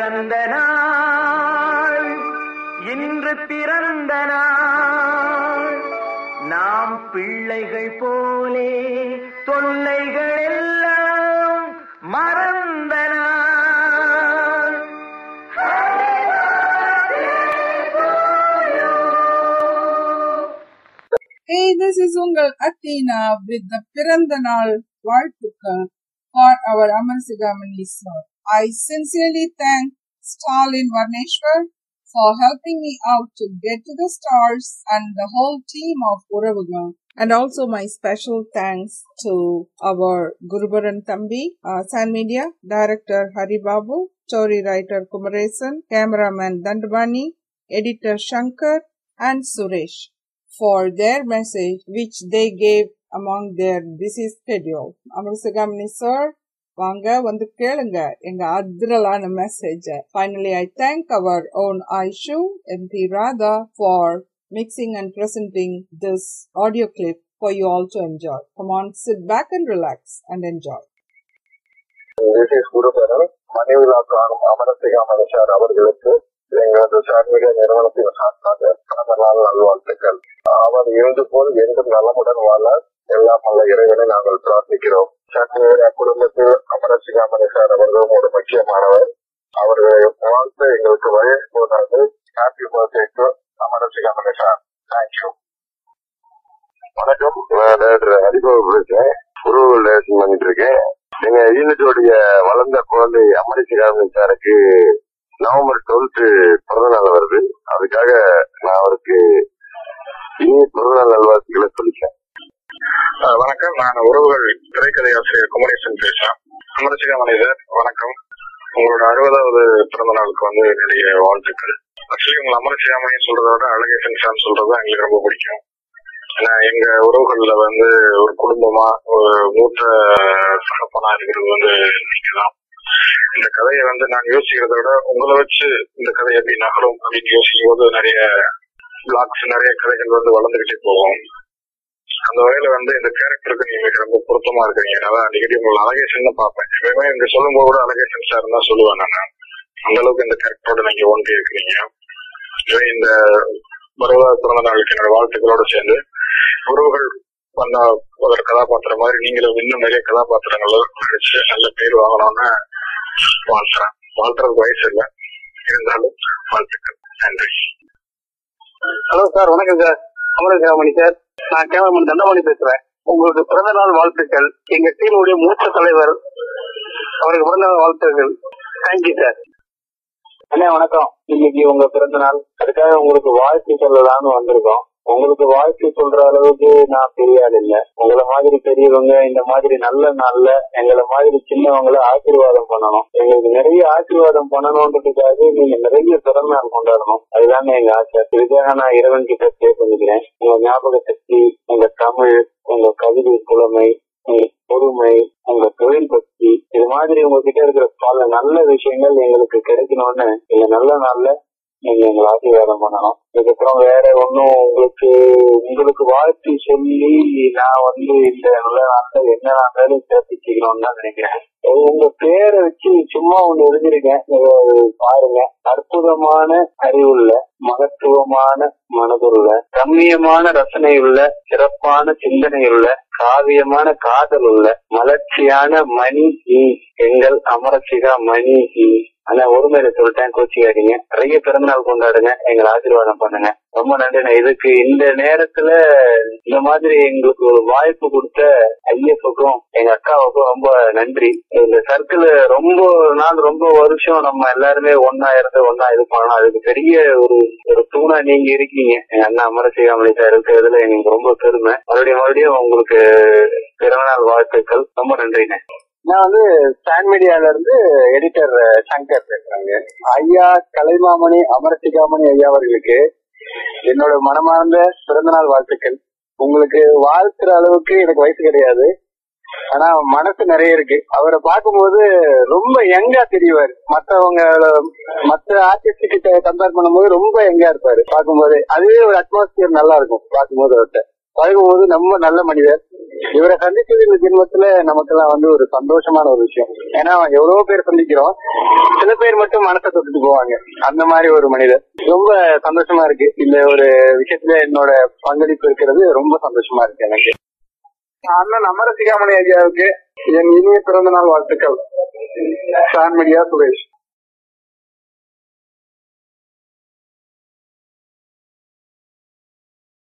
பிறந்த நாள் இன்று பிறந்த நாள் நாம் பிள்ளைகள் போலே தொல்லைகள் எல்லாம் மறந்த நாள். Hey, this is Ungal Athena with the பிறந்த நாள் வாழ்த்துக்கள் for our Amarasigamani sir. I sincerely thank Stalin Varneshwar for helping me out to get to the stars and the whole team of Uravagal. And also my special thanks to our Gurubaran Thambi, San Media Director Hari Babu, story writer Kumaresan, cameraman Dandabani, editor Shankar and Suresh for their message which they gave among their busy schedule. Amarasigamani sir, வாங்க வந்து கேளுங்க எங்க அதிரலான message. Finally, I thank our own Aishu MP Radha for mixing and presenting this audio clip for you all to enjoy. Come on, sit back and relax and enjoy. This is Gurubaran. மணிவிழாக்கான Amarasikamani sir அவர்களுக்கு எங்களது sir media நிறுவனத்தின் சார்பாக பிறந்த நாள் நல்வாழ்த்துக்கள். அவர் இருந்து போல் என்றும் நலமுடன் வாழ எல்லாம் நல்ல இறைவனை நாங்கள் பிரார்த்திக்கிறோம். குடும்பத்தில் அமரசிகாமணி சார் அவர்களும் ஒரு முக்கியமானவர். அவர்களை வாழ்த்து எங்களுக்கு வயசு போதாது. Happy birthday to Amarasikamani sir. Thank you. வணக்கம், ஹரிபாபு பேசுறேன். உருவல் லேசன் பண்ணிட்டு இருக்கேன். எங்க யூனிட்டோடைய வளர்ந்த குழந்தை அமரசிகாமணி சாருக்கு நவம்பர் 12 பிறந்தநாள் வருது. அதுக்காக நான் அவருக்கு இனிய பிறந்தநாள் நல்வாழ்த்துக்களை சொல்லிட்டேன். வணக்கம், நான் உறவுகள் திரைக்கதை ஆசிரியர் குமரேசன் பேசுறேன். அமரசிகாமணி சார் வணக்கம். உங்களோட 60வது பிறந்த நாளுக்கு என்னுடைய வாழ்த்துக்கள். ஆக்சுவலி உங்களை அமரசிகாமணி சொல்றதை விட அழகேசன் சார் சொல்றது எங்களுக்கு ரொம்ப பிடிக்கும். ஏன்னா எங்க உறவுகள்ல ஒரு குடும்பமா ஒரு மூத்த சகப்பனா இருக்கிறது நீங்க தான். இந்த கதையை நாங்க யோசிக்கிறத விட உங்களை வச்சு இந்த கதை எப்படி நகரும் அப்படின்னு யோசிக்கும் போது நிறைய பிளாக்ஸ், நிறைய கதைகள் வளர்ந்துகிட்டே போகும். அந்த வகையில இந்த கேரக்டருக்கு நீங்க ரொம்ப பொருத்தமா இருக்கீங்க. அதான் அடிக்கடி உங்களை அழகேசன் தான் பார்ப்பேன். எப்பவுமே இங்க சொல்லும் போது கூட அழகேசன் சார் தான் சொல்லுவேன் நான். அந்த அளவுக்கு இந்த கேரக்டரோட நீங்க ஒன்றி இருக்கிறீங்க. இந்த 60வது பிறந்த நாளுக்கு என்னோட வாழ்த்துக்களோட சேர்ந்து உறவுகள் வந்தா ஒரு கதாபாத்திரம் மாதிரி நீங்களும் இன்னும் நிறைய கதாபாத்திரங்களும் நடிச்சு நல்ல பேர் வாங்கணும்னு வாழ்த்துறேன். வாழ்த்துறதுக்கு வயசு இல்லை, இருந்தாலும் வாழ்த்துக்கள். நன்றி. ஹலோ சார், வணக்கம் சார். அமரசிகாமணி சார், நான் கேமராமேன் தண்டபாணி பேசுறேன். உங்களுக்கு பிறந்த நாள் வாழ்த்துக்கள். எங்க டீமுடைய மூத்த தலைவர் அவருக்கு பிறந்த நாள் வாழ்த்துக்கள். Thank you sir. அண்ணா வணக்கம். இன்னைக்கு உங்க பிறந்த நாள், அதுக்காக உங்களுக்கு வாழ்த்து சொல்லலாம்னு வந்திருக்கோம். உங்களுக்கு வாழ்த்து சொல்ற அளவுக்கு நான் பெரிய ஆள் இல்ல. உங்களை மாதிரி பெரியவங்க இந்த மாதிரி நல்ல நாள்ல எங்களை மாதிரி சின்னவங்களை ஆசீர்வாதம் பண்ணணும். எங்களுக்கு நிறைய ஆசீர்வாதம் பண்ணணும்ன்றதுக்காக நீங்க நிறைய பிறந்த நாள் கொண்டாடணும். அதுதாங்க எங்க ஆசை. இதுக்காக நான் இறைவன் கிட்ட ப்ரே பண்ணிக்கிறேன். உங்க ஞாபக சக்தி, உங்க தமிழ், உங்க கவிதை புலமை, உங்க பொறுமை, உங்க தொழில் பக்தி, இது மாதிரி உங்ககிட்ட இருக்கிற பல நல்ல விஷயங்கள் எங்களுக்கு கிடைக்கணும்னு இந்த நல்ல நாள்ல நீங்க எங்களை ஆசீர்வாதம் பண்ணணும். இதுக்கப்புறம் வேற ஒன்னும் உங்களுக்கு வாழ்த்து சொல்லி நான் இந்த நல்ல நாட்கள் என்ன நாட்களும் சேர்த்துக்கணும்னு தான் நினைக்கிறேன். உங்க பேரை வச்சு சும்மா ஒண்ணு எழுதிருக்கேன், பாருங்க. அற்புதமான அறிவுள்ள, மகத்துவமான மனதுள்ள, கம்மியமான ரசனை உள்ள, சிறப்பான சிந்தனை உள்ள, காவியமான காதல் உள்ள, மலர்ச்சியான மணி எங்கள் அமரசிகா மணி. ஆனா ஒருமையில சொல்லிட்டேன், கோச்சிக்காதீங்க. நிறைய பிறந்தநாள் கொண்டாடுங்க, எங்களை ஆசீர்வாதம் பண்ணுங்க. ரொம்ப நன்றி. இதுக்கு இந்த நேரத்துல இந்த மாதிரி எங்களுக்கு ஒரு வாய்ப்பு கொடுத்த ஐஎஃப்க்கும் எங்க அக்காவுக்கும் ரொம்ப நன்றி. இந்த சர்க்கிள் ரொம்ப நாள், ரொம்ப வருஷம் நம்ம எல்லாருமே ஒன்னா இருந்து ஒன்னா இது பண்ணணும். அதுக்கு பெரிய ஒரு தூணா நீங்க இருக்கீங்க. எங்க அண்ணா அமரசிகாமணி சார் இருக்கிறதுல எங்களுக்கு ரொம்ப பெருமை. மறுபடியும் உங்களுக்கு பிறந்தநாள் வாழ்த்துக்கள். ரொம்ப நன்றிண்ணே. நான் சான் மீடியால இருந்து எடிட்டர் சங்கர் பேசுறாங்க. ஐயா கலைமாமணி அமரசிகாமணி ஐயா அவர்களுக்கு என்னோட மனமார்ந்த பிறந்தநாள் வாழ்த்துக்கள். உங்களுக்கு வாழ்த்துற அளவுக்கு எனக்கு வயசு கிடையாது, ஆனா மனசு நிறைய இருக்கு. அவரை பார்க்கும்போது ரொம்ப யங்கா தெரிவாரு. மற்ற ஆர்டிஸ்ட் கிட்ட கம்பேர் பண்ணும்போது ரொம்ப யங்கா இருப்பாரு பார்க்கும்போது. அதுவே ஒரு அட்மாஸ்பியர் நல்லா இருக்கும் பார்க்கும்போது. அவர்கிட்ட பழகும்போது ரொம்ப நல்ல மனிதர். இவரை சந்திச்சது இந்த ஜென்மத்துல நமக்கெல்லாம் ஒரு சந்தோஷமான ஒரு விஷயம். ஏன்னா எவ்வளவோ பேர் சந்திக்கிறோம், சில பேர் மட்டும் மனசை தொட்டுட்டு போவாங்க. அந்த மாதிரி ஒரு மனிதர். ரொம்ப சந்தோஷமா இருக்கு. இந்த ஒரு விஷயத்துல என்னோட பங்களிப்பு இருக்கிறது ரொம்ப சந்தோஷமா இருக்கு எனக்கு. அண்ணன் அமரசிகாமணி ஐயாவுக்கு என் இனிய பிறந்த நாள் வாழ்த்துக்கள். Star media Suresh.